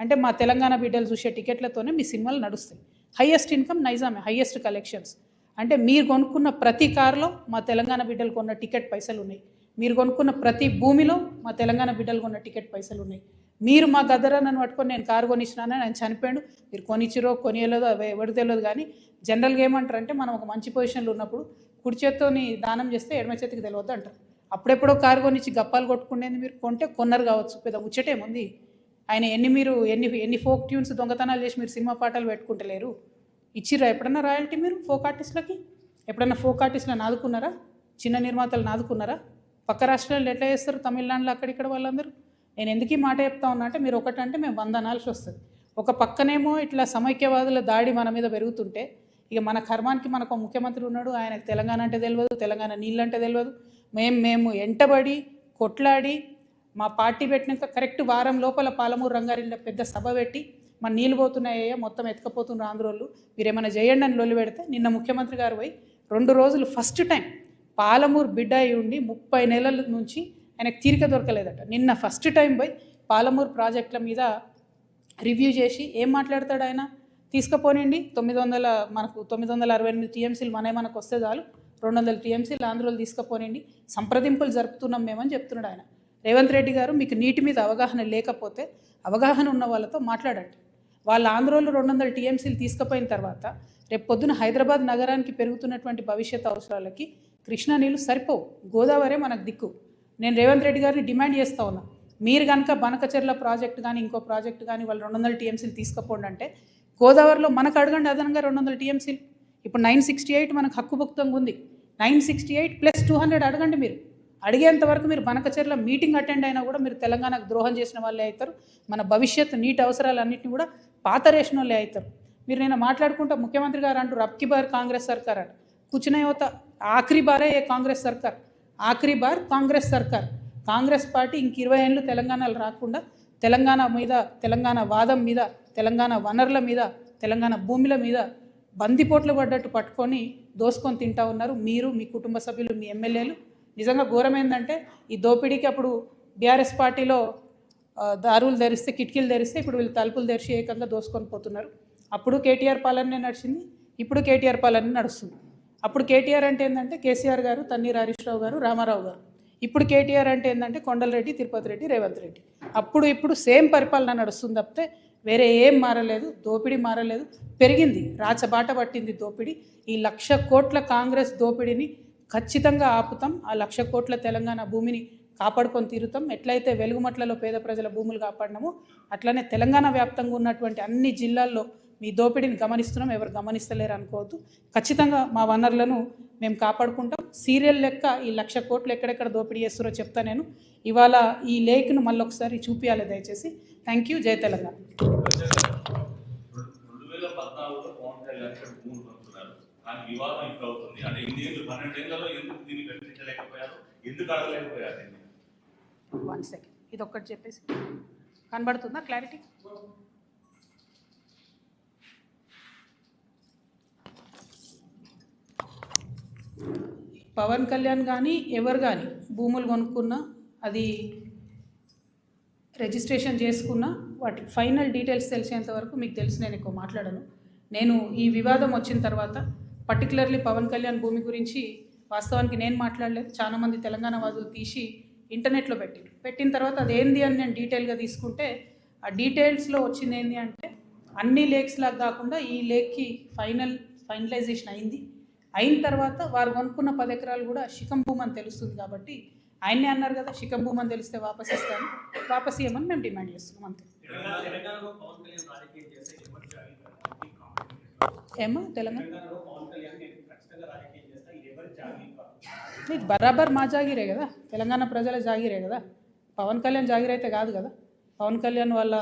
అంటే మా తెలంగాణ బిడ్డలు చూసే టికెట్లతోనే మీ సినిమాలు నడుస్తాయి. హైయెస్ట్ ఇన్కమ్ నైజామే, హైయెస్ట్ కలెక్షన్స్. అంటే మీరు కొనుక్కున్న ప్రతి కారులో మా తెలంగాణ బిడ్డలు కొన్న టికెట్ పైసలు ఉన్నాయి. మీరు కొనుక్కున్న ప్రతి భూమిలో మా తెలంగాణ బిడ్డలు కొన్న టికెట్ పైసలు ఉన్నాయి. మీరు మా గద్దరాన్ని పట్టుకొని నేను కారు కొనిచ్చినానని ఆయన చనిపోయాడు. మీరు కొనిచ్చిరో కొనియలేదో ఎవరికి తెలియదు. కానీ జనరల్గా ఏమంటారు అంటే మనం ఒక మంచి పొజిషన్లో ఉన్నప్పుడు కుడి చేత్తోని దానం చేస్తే ఎడమ చేతికి తెలియద్దు అంటారు. అప్పుడెప్పుడో కారు కొనిచ్చి గప్పాలు కొట్టుకునేది మీరు కొంటే కొన్నారు కావచ్చు, పెద్ద ముచ్చటేముంది. ఆయన ఎన్ని ఫోక్ ట్యూన్స్ దొంగతనాలు చేసి మీరు సినిమా పాటలు పెట్టుకుంటలేరు. ఇచ్చిర్రా ఎప్పుడన్నా రాయల్టీ మీరు ఫోక్ ఆర్టిస్టులకి? ఎప్పుడన్నా ఫోక్ ఆర్టిస్టులను ఆదుకున్నారా? చిన్న నిర్మాతలను ఆదుకున్నారా? పక్క రాష్ట్రాల్లో ఎట్లా చేస్తారు? తమిళనాడులో అక్కడిక్కడ వాళ్ళందరూ. నేను ఎందుకు ఈ మాట చెప్తా ఉన్నా అంటే మీరు ఒకటంటే మేము 100 అనాల్సి వస్తుంది. ఒక పక్కనేమో ఇట్లా సమైక్యవాదుల దాడి మన మీద పెరుగుతుంటే ఇక మన కర్మానికి మనకు ముఖ్యమంత్రి ఉన్నాడు, ఆయనకు తెలంగాణ అంటే తెలియదు, తెలంగాణ నీళ్ళంటే తెలియదు. మేము ఎంటబడి కొట్లాడి మా పార్టీ పెట్టినాక కరెక్ట్ వారం లోపల పాలమూరు రంగారెడ్డిలో పెద్ద సభ పెట్టి మన నీళ్ళు పోతున్నాయ్యా మొత్తం ఎత్తుకపోతున్నారు ఆంధ్రోళ్ళు, మీరేమైనా చేయండి అని లొల్లి పెడితే నిన్న ముఖ్యమంత్రి గారు పోయి 2 రోజులు ఫస్ట్ టైం పాలమూరు బిడ్డ అయి ఉండి 30 నెలల నుంచి ఆయనకు తీరిక దొరకలేదట. నిన్న ఫస్ట్ టైం పోయి పాలమూరు ప్రాజెక్టుల మీద రివ్యూ చేసి ఏం మాట్లాడతాడు ఆయన? తీసుకుపోనండి 968 టీఎంసీలు మనకు వస్తే చాలు, 200 టీఎంసీలు ఆంధ్రోలు తీసుకుపోనండి, సంప్రదింపులు జరుపుతున్నాం మేమని చెప్తున్నాడు ఆయన. రేవంత్ రెడ్డి గారు మీకు నీటి మీద అవగాహన లేకపోతే అవగాహన ఉన్న వాళ్ళతో మాట్లాడండి. వాళ్ళ ఆంధ్రోలు 200 టీఎంసీలు తీసుకుపోయిన తర్వాత రేపు పొద్దున హైదరాబాద్ నగరానికి పెరుగుతున్నటువంటి భవిష్యత్ అవసరాలకి కృష్ణా నీళ్ళు సరిపోవు, గోదావరి మనకు దిక్కు. నేను రేవంత్ రెడ్డి గారిని డిమాండ్ చేస్తూ ఉన్నా, మీరు కనుక బనకచెర్ల ప్రాజెక్టు కానీ ఇంకో ప్రాజెక్టు కానీ వాళ్ళు 200 టీఎంసీలు తీసుకుపోండి అంటే గోదావరిలో మనకు అడగండి అదనంగా 200 టీఎంసీలు. ఇప్పుడు 968 మనకు హక్కుభుక్తంగా ఉంది, 968 + 200 అడగండి. మీరు అడిగేంత వరకు మీరు బనకచెర్ల మీటింగ్ అటెండ్ అయినా కూడా మీరు తెలంగాణకు ద్రోహం చేసిన వాళ్ళే అవుతారు. మన భవిష్యత్తు నీటి అవసరాలన్నింటినీ కూడా పాతరేసిన వాళ్ళే అవుతారు. మీరు నేను మాట్లాడుకుంటా ముఖ్యమంత్రి గారు అంటారు అబ్కి బార్ కాంగ్రెస్ సర్కార్ అని. కూర్చునే యువత ఆఖరి బారే కాంగ్రెస్ సర్కార్, ఆఖరి బార్ కాంగ్రెస్ సర్కార్. కాంగ్రెస్ పార్టీ ఇంక 20 ఏళ్ళు తెలంగాణలో రాకుండా తెలంగాణ మీద, తెలంగాణ వాదం మీద, తెలంగాణ వనరుల మీద, తెలంగాణ భూముల మీద బందిపోట్లు పడ్డట్టు పట్టుకొని దోసుకొని తింటా ఉన్నారు మీరు, మీ కుటుంబ సభ్యులు, మీ ఎమ్మెల్యేలు. నిజంగా ఘోరమైందంటే ఈ దోపిడీకి అప్పుడు బీఆర్ఎస్ పార్టీలో దారులు తెరిస్తే, కిటికీలు తెరిస్తే ఇప్పుడు వీళ్ళు తలుపులు తెరిచి ఏకంగా దోసుకొని పోతున్నారు. అప్పుడు కేటీఆర్ పాలనే నడిచింది, ఇప్పుడు కేటీఆర్ పాలన నడుస్తుంది. అప్పుడు కేటీఆర్ అంటే ఏంటంటే కేసీఆర్ గారు, తన్నీర్ హరీష్ రావు గారు, రామారావు గారు. ఇప్పుడు కేటీఆర్ అంటే ఏంటంటే కొండలరెడ్డి, తిరుపతి రెడ్డి, రేవంత్ రెడ్డి. ఇప్పుడు సేమ్ పరిపాలన నడుస్తుంది తప్పితే వేరే ఏం మారలేదు. దోపిడీ మారలేదు, పెరిగింది, రాచబాట పట్టింది దోపిడీ. ఈ 1,00,000 కోట్ల కాంగ్రెస్ దోపిడీని ఖచ్చితంగా ఆపుతాం. ఆ 1,00,000 కోట్ల తెలంగాణ భూమిని కాపాడుకొని తీరుతాం. ఎట్లయితే వెలుగుమట్లలో పేద ప్రజల భూములు కాపాడినామో అట్లనే తెలంగాణ వ్యాప్తంగా ఉన్నటువంటి అన్ని జిల్లాల్లో మీ దోపిడీని గమనిస్తున్నాం. ఎవరు గమనిస్తలేరు అనుకోవద్దు. ఖచ్చితంగా మా వనరులను మేము కాపాడుకుంటాం. సీరియల్ లెక్క ఈ 1,00,000 కోట్లు ఎక్కడెక్కడ దోపిడీ చేస్తారో చెప్తా నేను. ఇవాళ ఈ లేక్ను మళ్ళీ ఒకసారి చూపించాలి దయచేసి. Thank you. జై తెలంగాణ. వన్ సెకండ్, ఇది ఒక్కటి చెప్పేసి కనబడుతుందా క్లారిటీ? పవన్ కళ్యాణ్ కానీ ఎవరు కానీ భూములు కొనుక్కున్నా, అది రిజిస్ట్రేషన్ చేసుకున్నా, వాటి ఫైనల్ డీటెయిల్స్ తెలిసేంత వరకు మీకు తెలిసి నేను ఎక్కువ మాట్లాడను. నేను ఈ వివాదం వచ్చిన తర్వాత పర్టికులర్లీ పవన్ కళ్యాణ్ భూమి గురించి వాస్తవానికి నేను మాట్లాడలేదు. చాలామంది తెలంగాణ వాదులు తీసి ఇంటర్నెట్లో పెట్టిన తర్వాత అదేంది అని నేను డీటెయిల్గా తీసుకుంటే ఆ డీటెయిల్స్లో వచ్చింది ఏంటి అంటే అన్ని లేక్స్ లాగా కాకుండా ఈ లేక్కి ఫైనలైజేషన్ అయిన తర్వాత వారు కొనుక్కున్న 10 ఎకరాలు కూడా శిఖం భూమి అని తెలుస్తుంది. కాబట్టి ఆయన్నే అన్నారు కదా శిఖం భూమి అని తెలిస్తే వాపస్ ఇస్తాను, వాపస్ ఇవ్వమని మేము డిమాండ్ చేస్తున్నాం అంతే. ఏమో తెలంగాణ ఇది బరాబర్ మా జాగిరే కదా, తెలంగాణ ప్రజల జాగిరే కదా. పవన్ కళ్యాణ్ జాగిర్ అయితే కాదు కదా. పవన్ కళ్యాణ్ వాళ్ళ